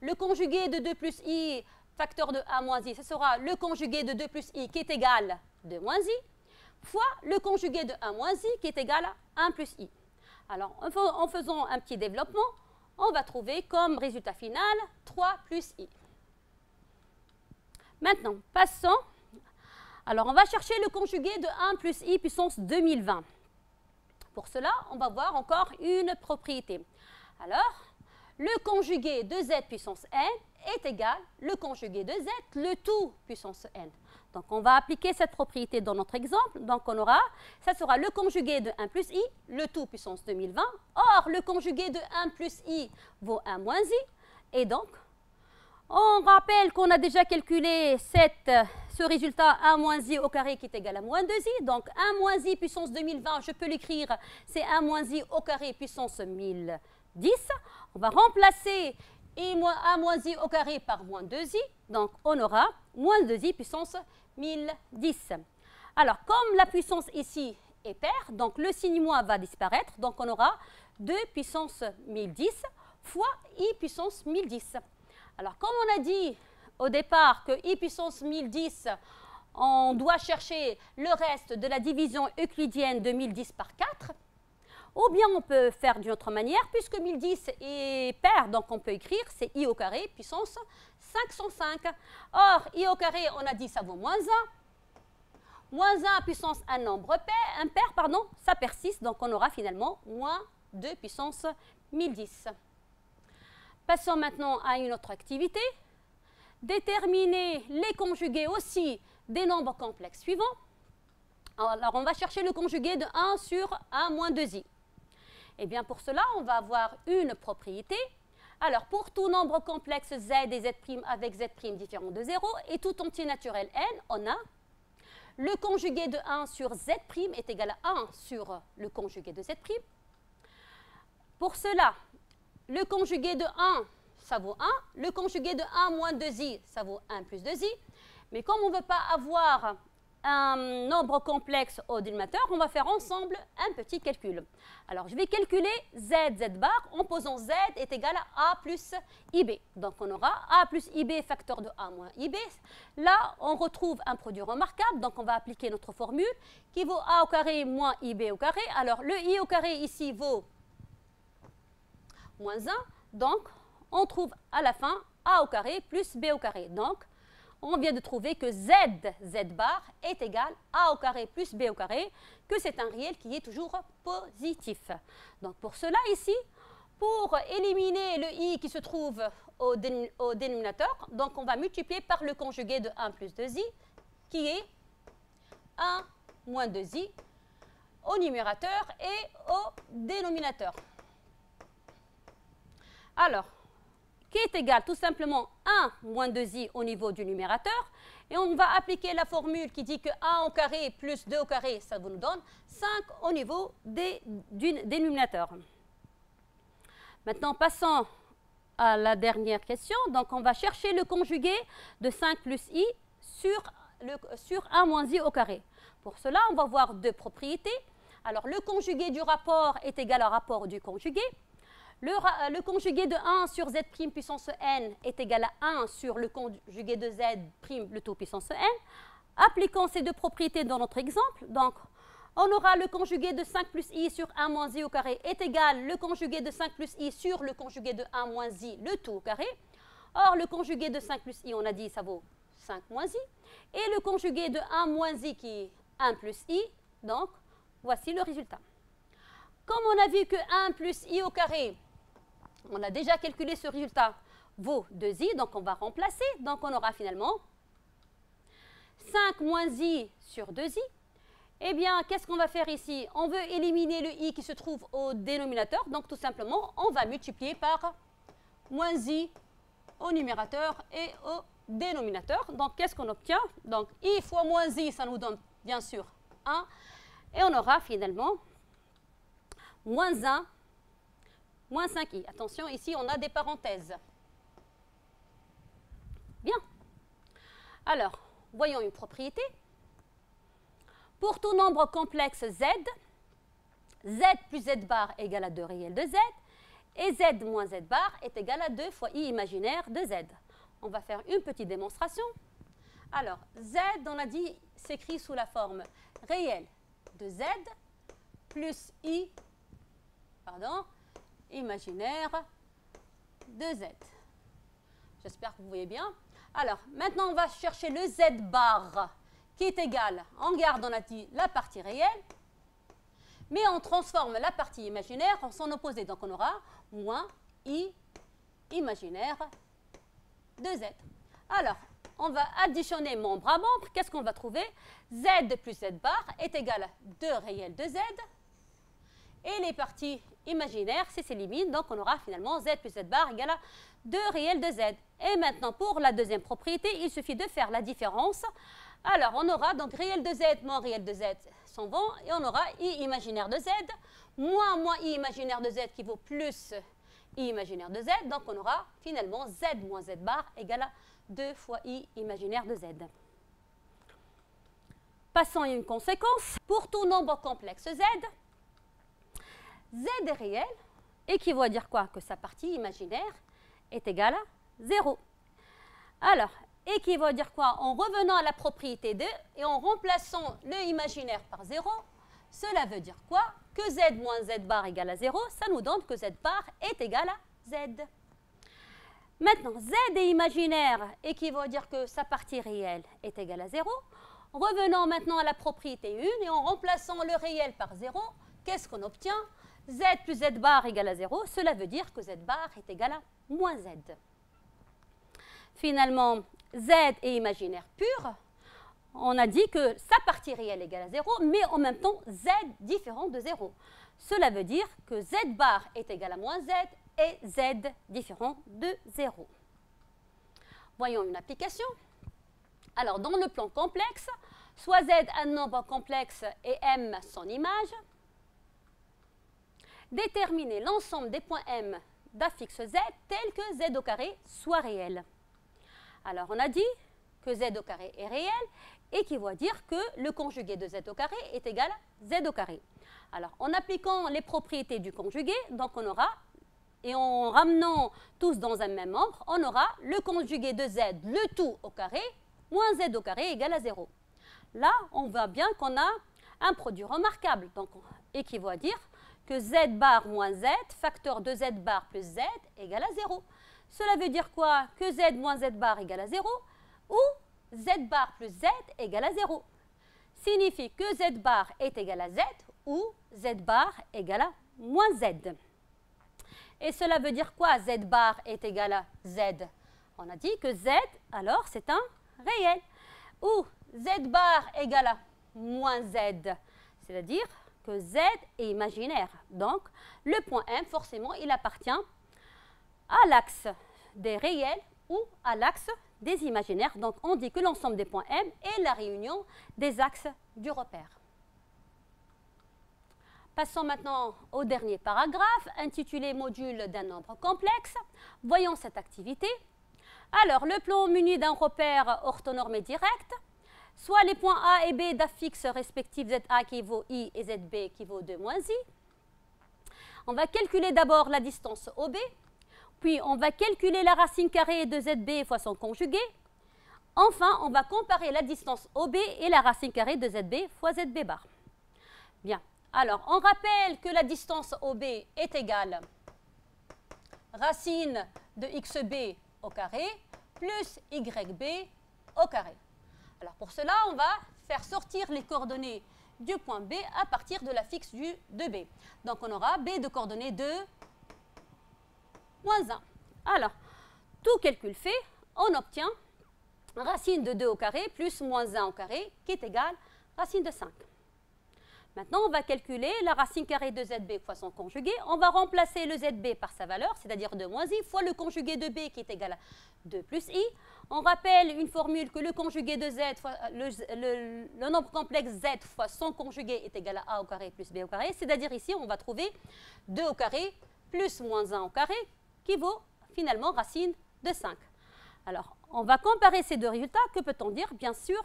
[SPEAKER 1] le conjugué de 2 plus i facteur de 1 moins i, ce sera le conjugué de 2 plus i qui est égal à 2 moins i, fois le conjugué de 1 moins i qui est égal à 1 plus i. Alors, en faisant un petit développement, on va trouver comme résultat final 3 plus i. Maintenant, passons. Alors, on va chercher le conjugué de 1 plus i puissance 2020. Pour cela, on va voir encore une propriété. Alors, le conjugué de z puissance n est égal le conjugué de z, le tout puissance n. Donc, on va appliquer cette propriété dans notre exemple. Donc, on aura, ça sera le conjugué de 1 plus i, le tout puissance 2020. Or, le conjugué de 1 plus i vaut 1 moins i. Et donc, on rappelle qu'on a déjà calculé ce résultat 1 moins i au carré qui est égal à moins 2i. Donc 1 moins i puissance 2020, je peux l'écrire, c'est 1 moins i au carré puissance 1010. On va remplacer 1 moins i au carré par moins 2i. Donc on aura moins 2i puissance 1010. Alors comme la puissance ici est paire, donc le signe moins va disparaître. Donc on aura 2 puissance 1010 fois i puissance 1010. Alors, comme on a dit au départ que i puissance 1010, on doit chercher le reste de la division euclidienne de 1010 par 4, ou bien on peut faire d'une autre manière, puisque 1010 est paire, donc on peut écrire, c'est i au carré puissance 505. Or, i au carré, on a dit ça vaut moins 1. Moins 1 puissance un nombre impair, ça persiste, donc on aura finalement moins 2 puissance 1010. Passons maintenant à une autre activité. Déterminer les conjugués aussi des nombres complexes suivants. Alors, on va chercher le conjugué de 1 sur 1 moins 2i. Et bien, pour cela, on va avoir une propriété. Alors, pour tout nombre complexe z et z' avec z' différent de 0 et tout entier naturel n, on a le conjugué de 1 sur z' est égal à 1 sur le conjugué de z'. Pour cela, le conjugué de 1, ça vaut 1. Le conjugué de 1 moins 2i, ça vaut 1 plus 2i. Mais comme on ne veut pas avoir un nombre complexe au dénominateur, on va faire ensemble un petit calcul. Alors, je vais calculer z bar en posant z est égal à a plus ib. Donc, on aura a plus ib facteur de a moins ib. Là, on retrouve un produit remarquable. Donc, on va appliquer notre formule qui vaut a au carré moins ib au carré. Alors, le i au carré ici vaut moins 1, donc on trouve à la fin a au carré plus b au carré. Donc, on vient de trouver que z bar est égal à a au carré plus b au carré, que c'est un réel qui est toujours positif. Donc, pour cela ici, pour éliminer le i qui se trouve au dénominateur, donc on va multiplier par le conjugué de 1 plus 2i, qui est 1 moins 2i au numérateur et au dénominateur. Alors, qui est égal tout simplement 1 moins 2i au niveau du numérateur. Et on va appliquer la formule qui dit que 1 au carré plus 2 au carré, ça nous donne 5 au niveau du dénominateur. Maintenant, passons à la dernière question. Donc, on va chercher le conjugué de 5 plus i sur 1 moins i au carré. Pour cela, on va voir deux propriétés. Alors, le conjugué du rapport est égal au rapport du conjugué. Le conjugué de 1 sur z' puissance n est égal à 1 sur le conjugué de z' le tout puissance n. Appliquons ces deux propriétés dans notre exemple. Donc, on aura le conjugué de 5 plus i sur 1 moins i au carré est égal le conjugué de 5 plus i sur le conjugué de 1 moins i, le tout au carré. Or, le conjugué de 5 plus i, on a dit, ça vaut 5 moins i. Et le conjugué de 1 moins i qui est 1 plus i. Donc, voici le résultat. Comme on a vu que 1 plus i au carré, on a déjà calculé ce résultat, vaut 2i, donc on va remplacer. Donc on aura finalement 5 moins i sur 2i. Eh bien, qu'est-ce qu'on va faire ici? On veut éliminer le i qui se trouve au dénominateur. Donc tout simplement, on va multiplier par moins i au numérateur et au dénominateur. Donc qu'est-ce qu'on obtient? Donc i fois moins i, ça nous donne bien sûr 1. Et on aura finalement moins 1, moins 5i. Attention, ici, on a des parenthèses. Bien. Alors, voyons une propriété. Pour tout nombre complexe z, z plus z bar égale à 2 réels de z, et z moins z bar est égal à 2 fois i imaginaire de z. On va faire une petite démonstration. Alors, z, on a dit, s'écrit sous la forme réelle de z plus i, imaginaire de z. J'espère que vous voyez bien. Alors, maintenant, on va chercher le z bar qui est égal, on garde, on a dit, la partie réelle, mais on transforme la partie imaginaire en son opposé. Donc, on aura moins i imaginaire de z. Alors, on va additionner membre à membre. Qu'est-ce qu'on va trouver? Z plus z bar est égal à 2 réels de z. Et les parties imaginaires, s'éliminent. Donc, on aura finalement z plus z bar égale à 2 réels de z. Et maintenant, pour la deuxième propriété, il suffit de faire la différence. Alors, on aura donc réel de z moins réel de z s'en vont. Et on aura i imaginaire de z moins i imaginaire de z qui vaut plus i imaginaire de z. Donc, on aura finalement z moins z bar égale à 2 fois i imaginaire de z. Passons à une conséquence. Pour tout nombre complexe z, z est réel, équivaut à dire quoi? Que sa partie imaginaire est égale à 0. Alors, équivaut à dire quoi? En revenant à la propriété 2 et en remplaçant le imaginaire par 0, cela veut dire quoi? Que z moins z bar égale à 0, ça nous donne que z bar est égal à z. Maintenant, z est imaginaire, équivaut à dire que sa partie réelle est égale à 0. Revenons maintenant à la propriété 1 et en remplaçant le réel par 0, qu'est-ce qu'on obtient? Z plus z bar égale à 0, cela veut dire que z bar est égal à moins z. Finalement, z est imaginaire pur. On a dit que sa partie réelle est égale à 0, mais en même temps, z différent de 0. Cela veut dire que z bar est égal à moins z et z différent de 0. Voyons une application. Alors, dans le plan complexe, soit z un nombre complexe et m son image, déterminer l'ensemble des points m d'affixe z tel que z au carré soit réel. Alors, on a dit que z au carré est réel, équivaut à dire que le conjugué de z au carré est égal à z au carré. Alors, en appliquant les propriétés du conjugué, donc on aura, et en ramenant tous dans un même membre, on aura le conjugué de z, le tout au carré, moins z au carré égale à 0. Là, on voit bien qu'on a un produit remarquable. Donc, équivaut à dire que z bar moins z, facteur de z bar plus z égale à 0. Cela veut dire quoi? Que z moins z bar égale à 0 ou z bar plus z égale à 0. Signifie que z bar est égal à z ou z bar égale à moins z. Et cela veut dire quoi? Z bar est égal à z. On a dit que z, alors, c'est un réel. Ou z bar égale à moins z. C'est-à-dire que z est imaginaire. Donc, le point M, forcément, il appartient à l'axe des réels ou à l'axe des imaginaires. Donc, on dit que l'ensemble des points M est la réunion des axes du repère. Passons maintenant au dernier paragraphe, intitulé « Module d'un nombre complexe ». Voyons cette activité. Alors, le plan muni d'un repère orthonormé direct, soit les points A et B d'affixe respectifs ZA qui vaut I et ZB qui vaut 2 moins I. On va calculer d'abord la distance OB, puis on va calculer la racine carrée de ZB fois son conjugué. Enfin, on va comparer la distance OB et la racine carrée de ZB fois ZB bar. Bien. Alors, on rappelle que la distance OB est égale racine de xb au carré plus yb au carré. Alors, pour cela, on va faire sortir les coordonnées du point B à partir de la fixe de B. Donc, on aura B de coordonnées 2, moins 1. Alors, tout calcul fait, on obtient racine de 2 au carré plus moins 1 au carré qui est égal à racine de 5. Maintenant, on va calculer la racine carrée de ZB fois son conjugué. On va remplacer le ZB par sa valeur, c'est-à-dire 2 moins I, fois le conjugué de B qui est égal à 2 plus I. On rappelle une formule que le conjugué de Z, le nombre complexe Z fois son conjugué est égal à A au carré plus B au carré. C'est-à-dire ici, on va trouver 2 au carré plus moins 1 au carré qui vaut finalement racine de 5. Alors, on va comparer ces deux résultats. Que peut-on dire? Bien sûr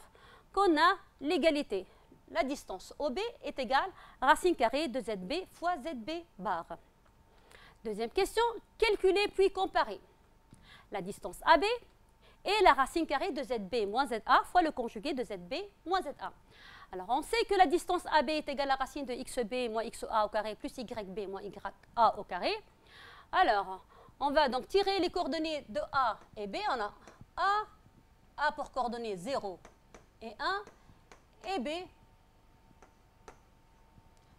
[SPEAKER 1] qu'on a l'égalité. La distance OB est égale à racine carrée de ZB fois ZB bar. Deuxième question, calculer puis comparer la distance AB et la racine carrée de ZB moins ZA fois le conjugué de ZB moins ZA. Alors, on sait que la distance AB est égale à racine de XB moins XA au carré plus YB moins YA au carré. Alors, on va donc tirer les coordonnées de A et B. On a A A pour coordonnées 0 et 1, et B,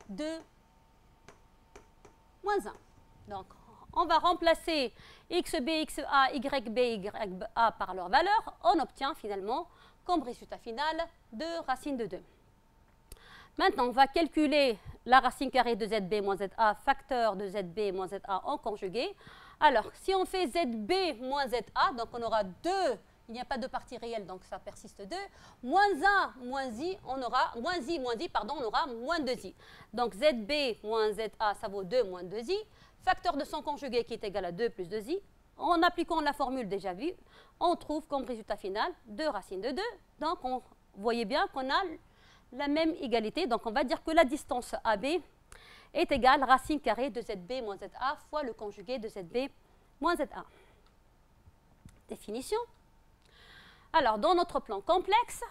[SPEAKER 1] 2, moins 1. Donc, on va remplacer xb, xa, yb, ya par leur valeur. On obtient finalement, comme résultat final, 2 racine de 2. Maintenant, on va calculer la racine carrée de zb moins za, facteur de zb moins za en conjugué. Alors, si on fait zb moins za, donc on aura 2, il n'y a pas de partie réelle, donc ça persiste 2. Moins 1, moins i, on aura, moins i, pardon, on aura moins 2i. Donc zb moins za, ça vaut 2 moins 2i. Facteur de son conjugué qui est égal à 2 plus 2i. En appliquant la formule déjà vue, on trouve comme résultat final 2 racines de 2. Donc, vous voyez bien qu'on a la même égalité. Donc, on va dire que la distance AB est égale racine carrée de ZB moins ZA fois le conjugué de ZB moins ZA. Définition. Alors, dans notre plan complexe,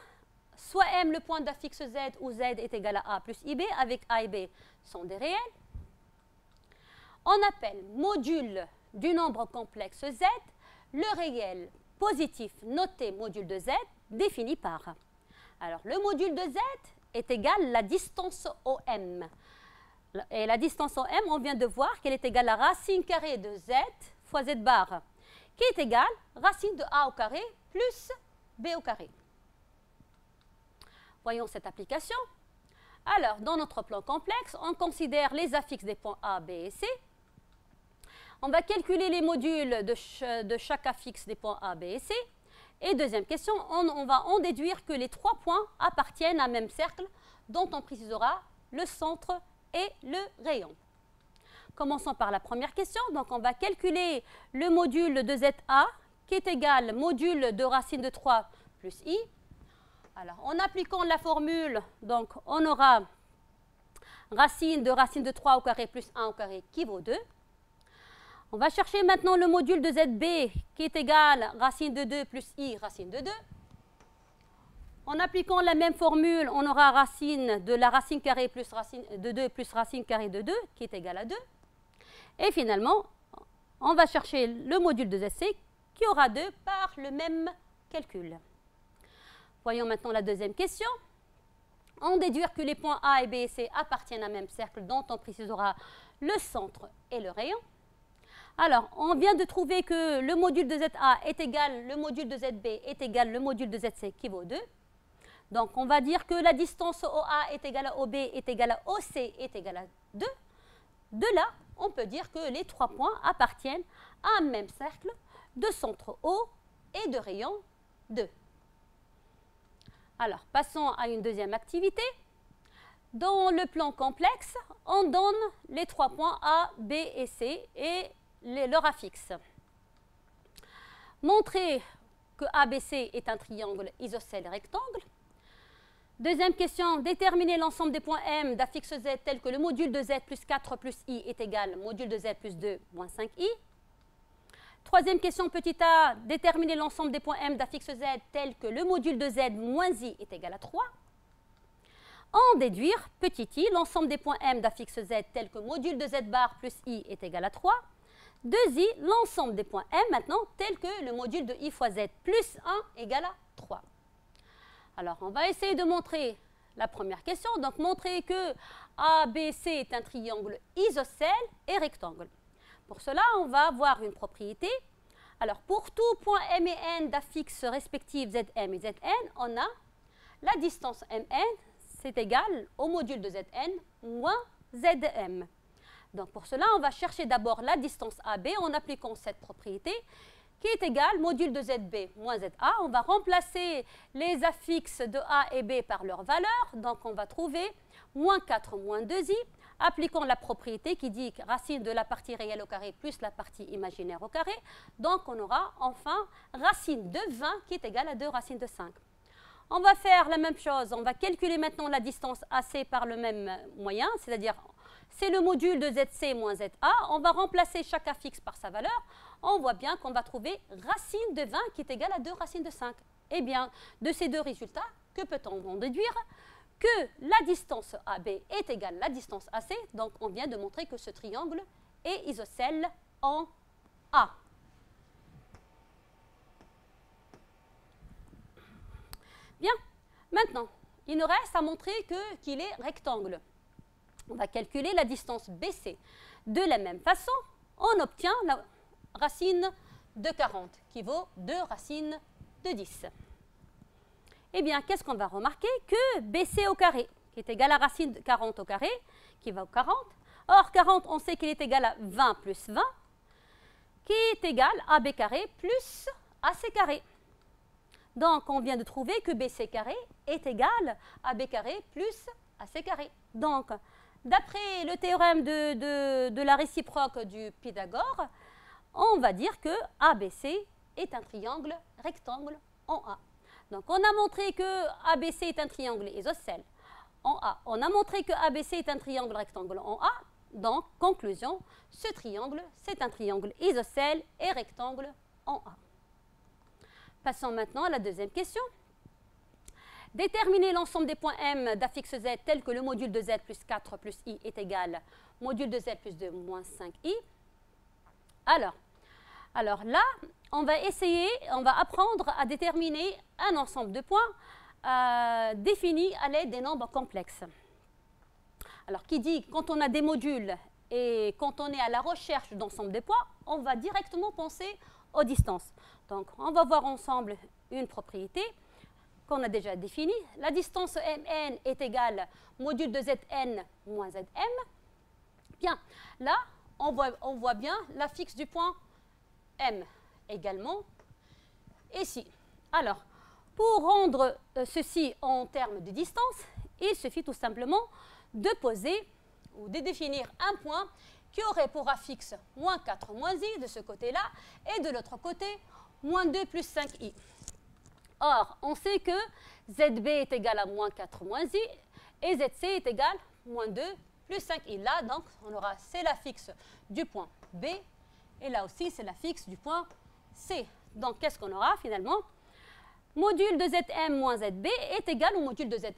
[SPEAKER 1] soit M, le point d'affixe Z, où Z est égal à A plus IB, avec A et B sont des réels. On appelle module du nombre complexe Z le réel positif noté module de Z défini par. Alors, le module de Z est égal à la distance OM. Et la distance OM, on vient de voir qu'elle est égale à racine carrée de Z fois Z bar, qui est égale racine de A au carré plus B au carré. Voyons cette application. Alors, dans notre plan complexe, on considère les affixes des points A, B et C. On va calculer les modules de chaque affixe des points A, B et C. Et deuxième question, on va en déduire que les 3 points appartiennent à un même cercle dont on précisera le centre et le rayon. Commençons par la première question. Donc, on va calculer le module de ZA qui est égal module de racine de 3 plus I. Alors, en appliquant la formule, donc, on aura racine de 3 au carré plus 1 au carré qui vaut 2. On va chercher maintenant le module de ZB qui est égal racine de 2 plus I racine de 2. En appliquant la même formule, on aura racine de la racine carrée plus racine de 2 plus racine carrée de 2 qui est égal à 2. Et finalement, on va chercher le module de ZC qui aura 2 par le même calcul. Voyons maintenant la deuxième question. On déduire que les points A et B et C appartiennent à un même cercle dont on précisera le centre et le rayon. Alors, on vient de trouver que le module de ZA est égal, le module de ZB est égal, le module de ZC qui vaut 2. Donc, on va dire que la distance OA est égale à OB est égale à OC est égale à 2. De là, on peut dire que les 3 points appartiennent à un même cercle de centre O et de rayon 2. Alors, passons à une deuxième activité. Dans le plan complexe, on donne les 3 points A, B et C et leur affixe. Montrer que ABC est un triangle isocèle rectangle. Deuxième question, déterminer l'ensemble des points M d'affixe Z tel que le module de Z plus 4 plus I est égal module de Z plus 2 moins 5I. Troisième question, petit a, déterminer l'ensemble des points M d'affixe Z tel que le module de Z moins I est égal à 3. En déduire, petit i, l'ensemble des points M d'affixe Z tel que module de Z bar plus I est égal à 3. 2i, l'ensemble des points M maintenant, tel que le module de I fois Z plus 1 égale à 3. Alors, on va essayer de montrer la première question. Donc, montrer que ABC est un triangle isocèle et rectangle. Pour cela, on va avoir une propriété. Alors, pour tout point M et N d'affixes respectifs Zm et Zn, on a la distance Mn, c'est égal au module de Zn moins Zm. Donc, pour cela, on va chercher d'abord la distance AB en appliquant cette propriété qui est égale module de ZB moins ZA. On va remplacer les affixes de A et B par leur valeur. Donc, on va trouver moins 4 moins 2i, appliquant la propriété qui dit que racine de la partie réelle au carré plus la partie imaginaire au carré. Donc, on aura enfin racine de 20 qui est égale à 2 racine de 5. On va faire la même chose. On va calculer maintenant la distance AC par le même moyen, c'est-à-dire c'est le module de ZC moins ZA. On va remplacer chaque affixe par sa valeur. On voit bien qu'on va trouver racine de 20 qui est égale à 2 racine de 5. Eh bien, de ces deux résultats, que peut-on en déduire? Que la distance AB est égale à la distance AC. Donc, on vient de montrer que ce triangle est isocèle en A. Bien, maintenant, il nous reste à montrer qu'il est rectangle. On va calculer la distance BC. De la même façon, on obtient la racine de 40, qui vaut 2 racines de 10. Eh bien, qu'est-ce qu'on va remarquer? Que BC au carré, qui est égal à racine de 40 au carré, qui va au 40. Or, 40, on sait qu'il est égal à 20 plus 20, qui est égal à AB carré plus AC carré. Donc, on vient de trouver que BC carré est égal à AB carré plus AC carré. Donc, d'après le théorème de la réciproque du Pythagore, on va dire que ABC est un triangle rectangle en A. Donc, on a montré que ABC est un triangle isocèle en A. On a montré que ABC est un triangle rectangle en A. Donc, conclusion, ce triangle, c'est un triangle isocèle et rectangle en A. Passons maintenant à la deuxième question. Déterminer l'ensemble des points M d'affixe Z tel que le module de Z plus 4 plus I est égal module de Z plus 2 moins 5I. Alors là, on va apprendre à déterminer un ensemble de points définis à l'aide des nombres complexes. Alors, qui dit quand on a des modules et quand on est à la recherche d'ensemble de points, on va directement penser aux distances. Donc, on va voir ensemble une propriété qu'on a déjà définie. La distance Mn est égale module de Zn moins Zm. Bien, là, on voit bien l'affixe du point M également ici. Alors, pour rendre ceci en termes de distance, il suffit tout simplement de poser ou de définir un point qui aurait pour affixe moins 4 moins i de ce côté-là et de l'autre côté moins 2 plus 5i. Or, on sait que ZB est égal à moins 4 moins i et ZC est égal à moins 2 plus 5i. Là, donc, on aura c'est l'affixe du point B et là aussi c'est l'affixe du point C. Donc, qu'est-ce qu'on aura finalement? Module de Zm moins Zb est égal au module de Zm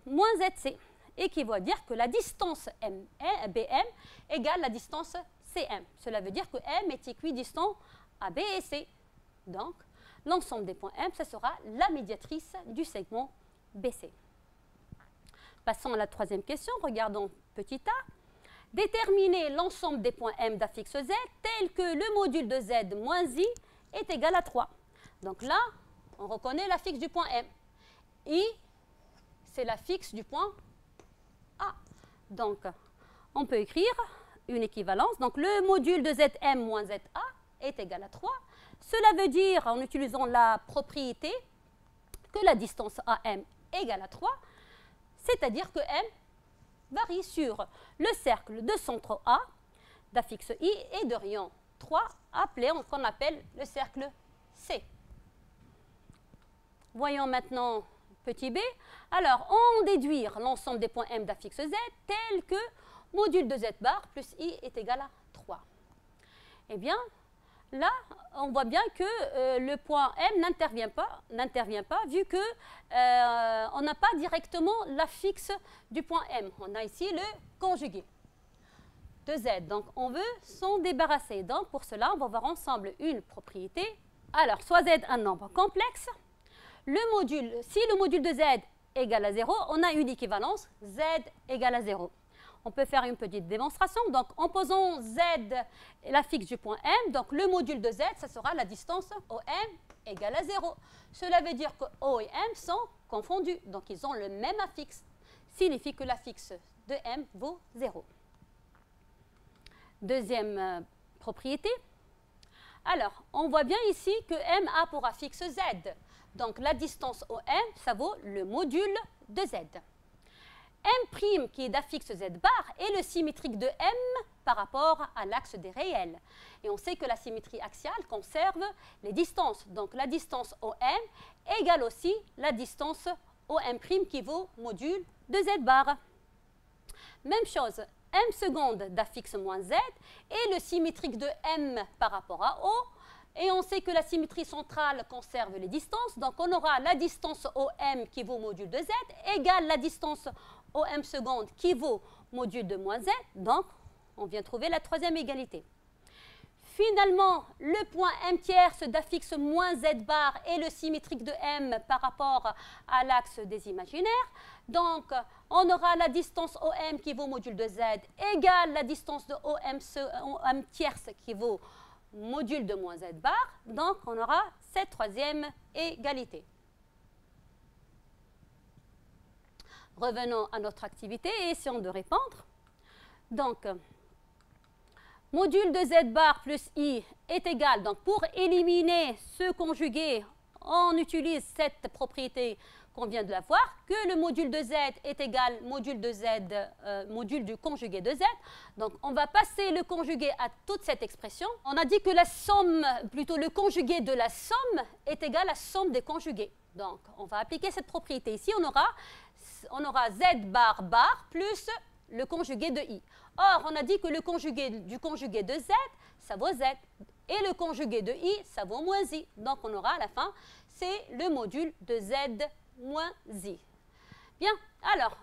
[SPEAKER 1] moins Zc, et qui va dire que la distance BM égale la distance CM. Cela veut dire que M est équidistant à B et C. Donc, l'ensemble des points M, ce sera la médiatrice du segment BC. Passons à la troisième question. Regardons petit a. Déterminer l'ensemble des points M d'affixe Z tel que le module de Z moins I est égal à 3. Donc là, on reconnaît l'affixe du point M. I, c'est l'affixe du point A. Donc, on peut écrire une équivalence. Donc, le module de Zm moins Za est égal à 3. Cela veut dire, en utilisant la propriété, que la distance AM égale à 3, c'est-à-dire que M varie sur le cercle de centre A d'affixe I et de rayon 3, qu'on appelle le cercle C. Voyons maintenant petit b. Alors, on déduire l'ensemble des points M d'affixe Z tel que module de Z bar plus I est égal à 3. Eh bien, là, on voit bien que le point M n'intervient pas vu que on n'a pas directement l'affixe du point M. On a ici le conjugué de Z. Donc, on veut s'en débarrasser. Donc, pour cela, on va voir ensemble une propriété. Alors, soit Z un nombre complexe. Si le module de Z égale à 0, on a une équivalence Z égale à 0. On peut faire une petite démonstration. Donc, en posant Z, l'affixe du point M, donc le module de Z, ça sera la distance OM égale à 0. Cela veut dire que O et M sont confondus. Donc, ils ont le même affixe. Signifie que l'affixe de M vaut 0. Deuxième propriété. Alors, on voit bien ici que M a pour affixe Z. Donc, la distance OM, ça vaut le module de Z. M' qui est d'affixe Z bar est le symétrique de M par rapport à l'axe des réels. Et on sait que la symétrie axiale conserve les distances. Donc, la distance OM égale aussi la distance OM' qui vaut module de Z bar. Même chose, M seconde d'affixe moins Z est le symétrique de M par rapport à O. Et on sait que la symétrie centrale conserve les distances. Donc, on aura la distance OM qui vaut module de Z égale la distance OM seconde qui vaut module de moins Z. Donc, on vient trouver la troisième égalité. finalement, le point m tierce d'affixe moins z bar est le symétrique de m par rapport à l'axe des imaginaires. Donc, on aura la distance OM qui vaut module de z égale la distance de OM tierce qui vaut module de moins z bar. Donc, on aura cette troisième égalité. Revenons à notre activité et essayons de répondre. Donc, module de z bar plus i est égal, donc pour éliminer ce conjugué, on utilise cette propriété qu'on vient de la voir, que le module de z est égal module de z, module du conjugué de z. Donc on va passer le conjugué à toute cette expression. On a dit que la somme, plutôt le conjugué de la somme est égal à la somme des conjugués. Donc on va appliquer cette propriété ici, on aura z bar bar plus le conjugué de i. Or, on a dit que le conjugué du conjugué de z, ça vaut z. Et le conjugué de i, ça vaut moins i. Donc, on aura à la fin, c'est le module de z moins i. Bien, alors,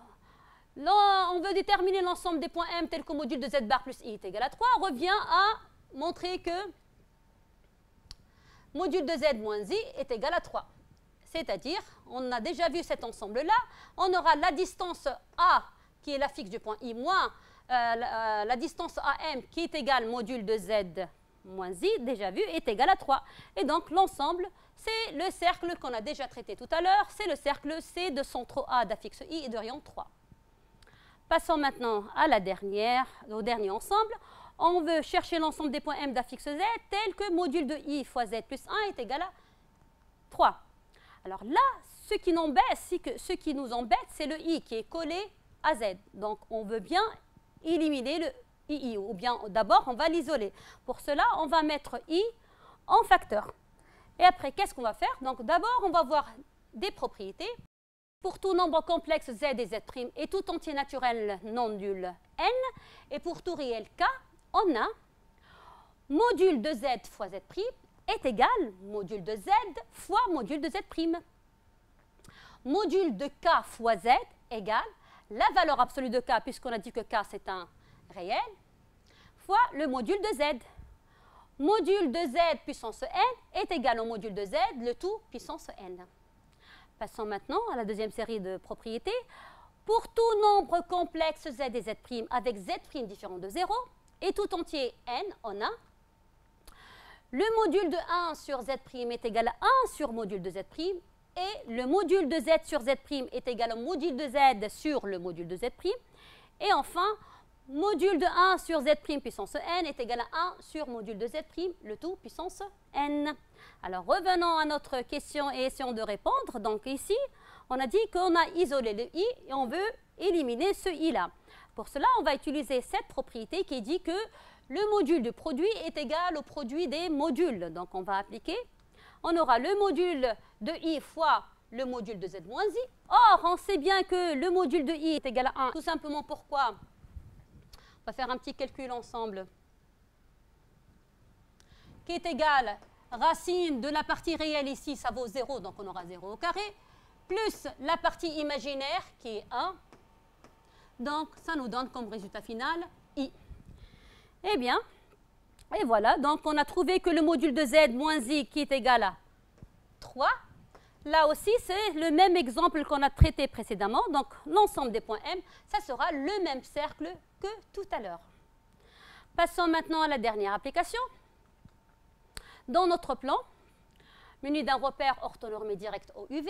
[SPEAKER 1] là, on veut déterminer l'ensemble des points m tel que module de z bar plus i est égal à 3. On revient à montrer que module de z moins i est égal à 3. C'est-à-dire, on a déjà vu cet ensemble-là, on aura la distance a, qui est l'affixe du point i, moins la distance AM qui est égale module de z moins i, déjà vu, est égale à 3. Et donc l'ensemble, c'est le cercle qu'on a déjà traité tout à l'heure, c'est le cercle C de centre A d'affixe i et de rayon 3. Passons maintenant à au dernier ensemble. On veut chercher l'ensemble des points M d'affixe Z tel que module de i fois z plus 1 est égal à 3. Alors là, ce qui nous embête, c'est le i qui est collé à z. Donc on veut bien éliminer le i, ou bien d'abord on va l'isoler. Pour cela, on va mettre i en facteur. Et après, qu'est-ce qu'on va faire? Donc d'abord, on va voir des propriétés. Pour tout nombre complexe z et z' et tout entier naturel non nul n, et pour tout réel k, on a module de z fois z' est égal module de z fois module de z'. Module de k fois z égale la valeur absolue de k, puisqu'on a dit que k c'est un réel, fois le module de z. Module de z puissance n est égal au module de z, le tout puissance n. Passons maintenant à la deuxième série de propriétés. Pour tout nombre complexe z et z' avec z' différent de 0 et tout entier n, on a le module de 1 sur z' est égal à 1 sur module de z', et le module de z sur z' est égal au module de z sur le module de z'. Et enfin, module de 1 sur z' puissance n est égal à 1 sur module de z', le tout puissance n. Alors revenons à notre question et essayons de répondre. Donc ici, on a dit qu'on a isolé le i et on veut éliminer ce i-là. Pour cela, on va utiliser cette propriété qui dit que le module du produit est égal au produit des modules. Donc on va appliquer. On aura le module de i fois le module de z moins i. Or, on sait bien que le module de i est égal à 1. Tout simplement pourquoi? On va faire un petit calcul ensemble. Qui est égal, racine de la partie réelle ici, ça vaut 0, donc on aura 0 au carré, plus la partie imaginaire qui est 1. Donc, ça nous donne comme résultat final i. Eh bien, et voilà, donc on a trouvé que le module de z moins i qui est égal à 3. Là aussi, c'est le même exemple qu'on a traité précédemment. Donc, l'ensemble des points M, ça sera le même cercle que tout à l'heure. Passons maintenant à la dernière application. Dans notre plan, muni d'un repère orthonormé direct au UV,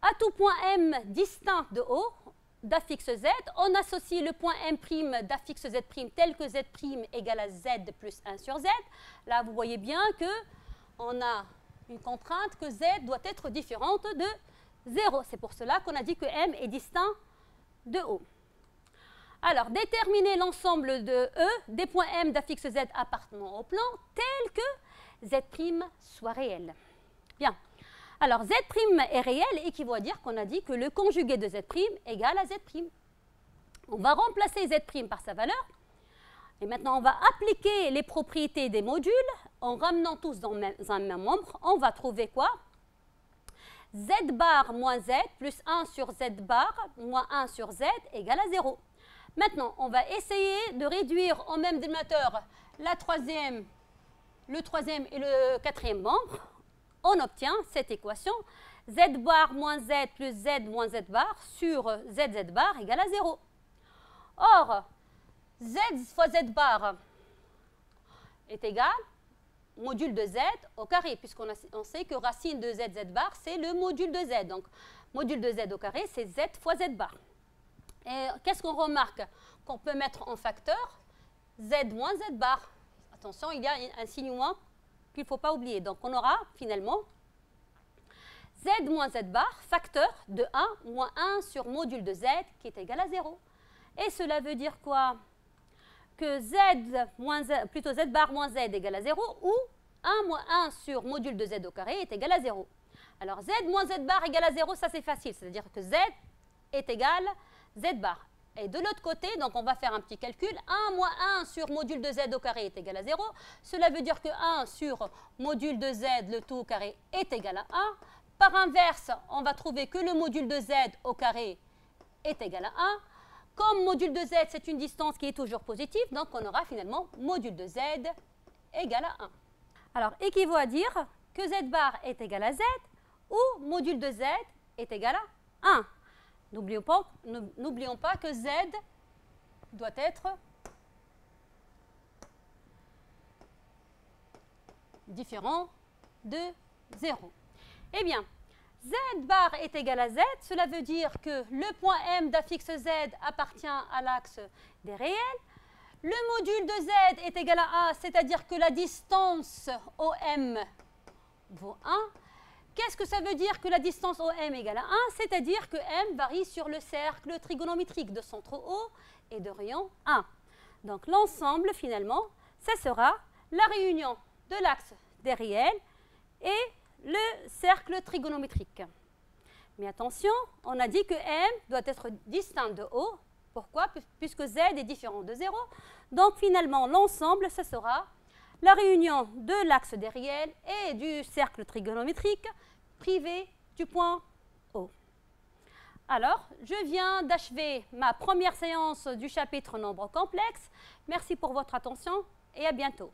[SPEAKER 1] à tout point M distinct de O, d'affixe Z, on associe le point M' d'affixe Z' tel que Z' égale à Z plus 1 sur Z. Là, vous voyez bien qu'on a une contrainte que Z doit être différente de 0. C'est pour cela qu'on a dit que M est distinct de O. Alors, déterminer l'ensemble de E des points M d'affixe Z appartenant au plan tel que Z' soit réel. Bien. Alors, Z' est réel équivaut à dire qu'on a dit que le conjugué de Z' égale à Z'. On va remplacer Z' par sa valeur. Et maintenant, on va appliquer les propriétés des modules en ramenant tous dans un même membre. On va trouver quoi? Z bar moins Z plus 1 sur Z bar moins 1 sur Z égale à 0. Maintenant, on va essayer de réduire au même dénominateur la troisième le troisième et le quatrième membre, on obtient cette équation z bar moins z plus z moins z bar sur z bar égale à 0. Or, z fois z bar est égal module de z au carré, puisqu'on sait que racine de z bar, c'est le module de z. Donc, module de z au carré, c'est z fois z bar. Et qu'est-ce qu'on remarque? Qu'on peut mettre en facteur z moins z bar. Attention, il y a un signe moins qu'il ne faut pas oublier. Donc, on aura finalement z moins z bar, facteur de 1 moins 1 sur module de z qui est égal à 0. Et cela veut dire quoi? Que z bar moins z égale à 0 ou 1 moins 1 sur module de z au carré est égal à 0. Alors z moins z bar égale à 0, ça c'est facile, c'est-à-dire que z est égal z bar. Et de l'autre côté, donc on va faire un petit calcul, 1 moins 1 sur module de z au carré est égal à 0. Cela veut dire que 1 sur module de z, le tout au carré, est égal à 1. Par inverse, on va trouver que le module de z au carré est égal à 1. Comme module de z, c'est une distance qui est toujours positive, donc on aura finalement module de z égal à 1. Alors, équivaut à dire que z bar est égal à z ou module de z est égal à 1. N'oublions pas que z doit être différent de 0. Eh bien, z bar est égal à z, cela veut dire que le point M d'affixe z appartient à l'axe des réels. Le module de z est égal à 1, c'est-à-dire que la distance OM vaut 1. Qu'est-ce que ça veut dire que la distance OM égale à 1? C'est-à-dire que M varie sur le cercle trigonométrique de centre O et de rayon 1. Donc l'ensemble, finalement, ce sera la réunion de l'axe des réels et le cercle trigonométrique. Mais attention, on a dit que M doit être distinct de O. Pourquoi? Puisque Z est différent de 0. Donc finalement, l'ensemble, ce sera la réunion de l'axe des réels et du cercle trigonométrique privé du point O. Alors, je viens d'achever ma première séance du chapitre nombres complexes. Merci pour votre attention et à bientôt.